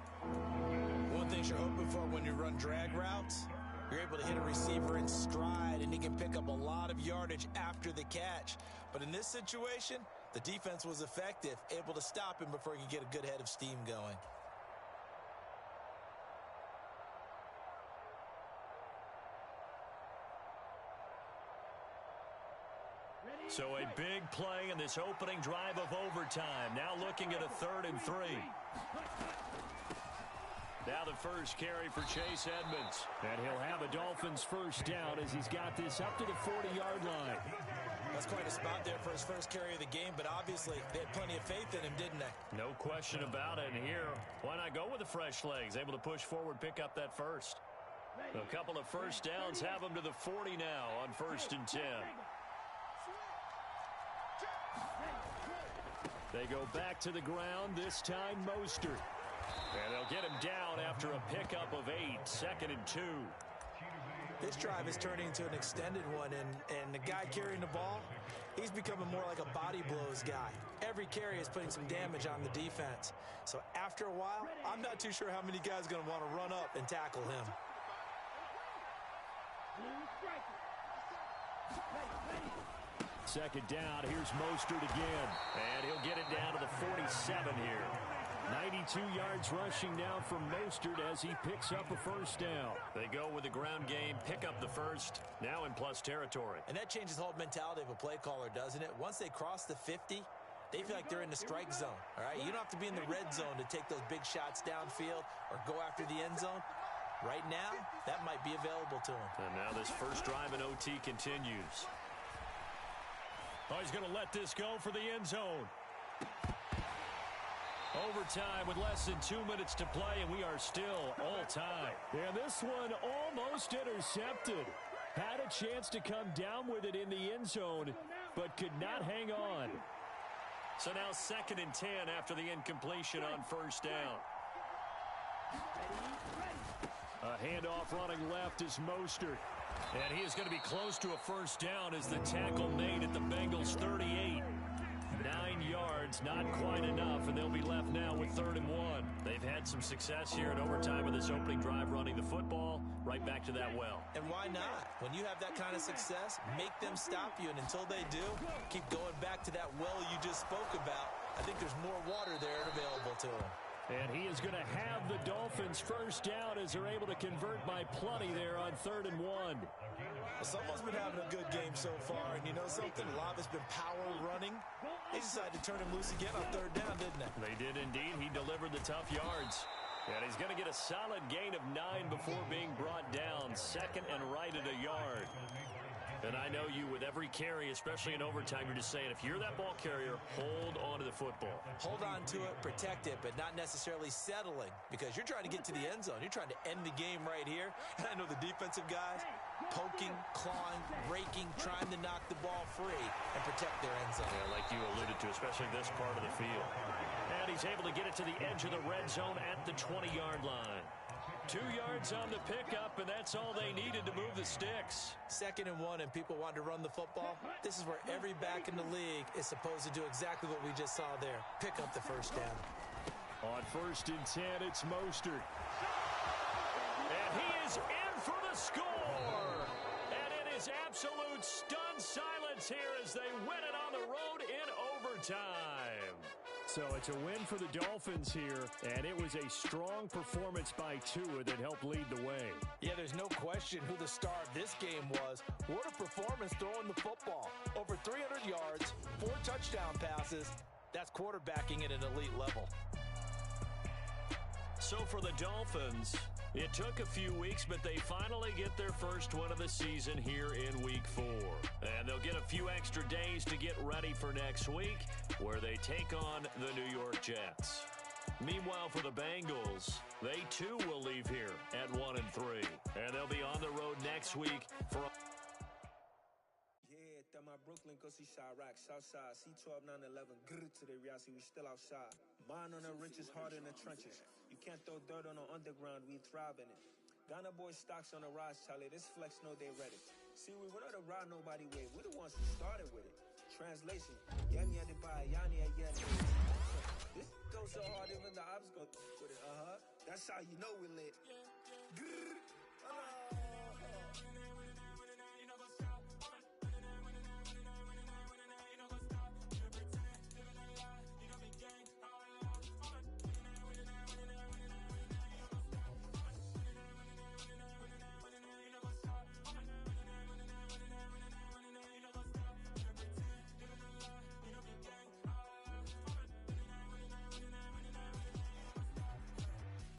One thing you're hoping for when you run drag routes, you're able to hit a receiver in stride, and he can pick up a lot of yardage after the catch. But in this situation, the defense was effective, able to stop him before he could get a good head of steam going. So a big play in this opening drive of overtime. Now looking at a 3rd and 3. Now the first carry for Chase Edmonds. And he'll have a Dolphins first down as he's got this up to the 40-yard line. That's quite a spot there for his first carry of the game, but obviously they had plenty of faith in him, didn't they? No question about it. And here, why not go with the fresh legs? Able to push forward, pick up that first. A couple of first downs have him to the 40 now on 1st and 10. They go back to the ground, this time Mostert. And they'll get him down after a pickup of 8, 2nd and 2. This drive is turning into an extended one, and the guy carrying the ball, he's becoming more like a body blows guy. Every carry is putting some damage on the defense. So after a while, I'm not too sure how many guys are going to want to run up and tackle him. Second down, here's Mostert again. And he'll get it down to the 47 here. 92 yards rushing now from Mostert as he picks up a first down. They go with the ground game, pick up the first, now in plus territory. And that changes the whole mentality of a play caller, doesn't it? Once they cross the 50, they feel like they're in the strike zone, all right? You don't have to be in the red zone to take those big shots downfield or go after the end zone. Right now, that might be available to him. And now this first drive in OT continues. Oh, he's going to let this go for the end zone. Overtime with less than 2 minutes to play, and we are still all time. And this one almost intercepted. Had a chance to come down with it in the end zone, but could not hang on. So now 2nd and 10 after the incompletion on first down. A handoff running left is Mostert. And he is going to be close to a first down as the tackle made at the Bengals 38. 9 yards, not quite enough, and they'll be left now with 3rd and 1. They've had some success here in overtime of this opening drive running the football. Right back to that well. And why not? When you have that kind of success, make them stop you, and until they do, keep going back to that well you just spoke about. I think there's more water there available to them. And he is going to have the Dolphins first down as they're able to convert by plenty there on 3rd and 1. Well, someone's been having a good game so far, and you know something? A lot of it's been power running. They decided to turn him loose again on 3rd down, didn't they? They did indeed. He delivered the tough yards. And he's going to get a solid gain of 9 before being brought down. 2nd and right at a yard. And I know you, with every carry, especially in overtime, you're just saying, if you're that ball carrier, hold on to the football. Hold on to it, protect it, but not necessarily settling, because you're trying to get to the end zone. You're trying to end the game right here. And I know the defensive guys poking, clawing, raking, trying to knock the ball free and protect their end zone. Yeah, like you alluded to, especially this part of the field. And he's able to get it to the edge of the red zone at the 20-yard line. 2 yards on the pickup, and that's all they needed to move the sticks. 2nd and 1, and people want to run the football. This is where every back in the league is supposed to do exactly what we just saw there. Pick up the first down. On 1st and 10, it's Mostert. And he is in for the score. And it is absolute stunned silence here as they win it on the road in overtime. So it's a win for the Dolphins here, and it was a strong performance by Tua that helped lead the way. Yeah, there's no question who the star of this game was. What a performance throwing the football. Over 300 yards, 4 touchdown passes. That's quarterbacking at an elite level. So for the Dolphins, it took a few weeks, but they finally get their first win of the season here in Week 4. And they'll get a few extra days to get ready for next week, where they take on the New York Jets. Meanwhile, for the Bengals, they too will leave here at 1-3. And they'll be on the road next week for my Brooklyn, go see Chirac, Southside, C12, 911, grrr to the reality, we still outside. Mine on the richest, heart in the trenches. You can't throw dirt on the underground, we thrive in it. Ghana boy stocks on the rise, Charlie, this flex know they ready. See, we were not to ride nobody way, we the ones who started with it. Translation, Yami had to buy, Yani had to This goes so hard, even the ops go with it, that's how you know we lit. Grrr.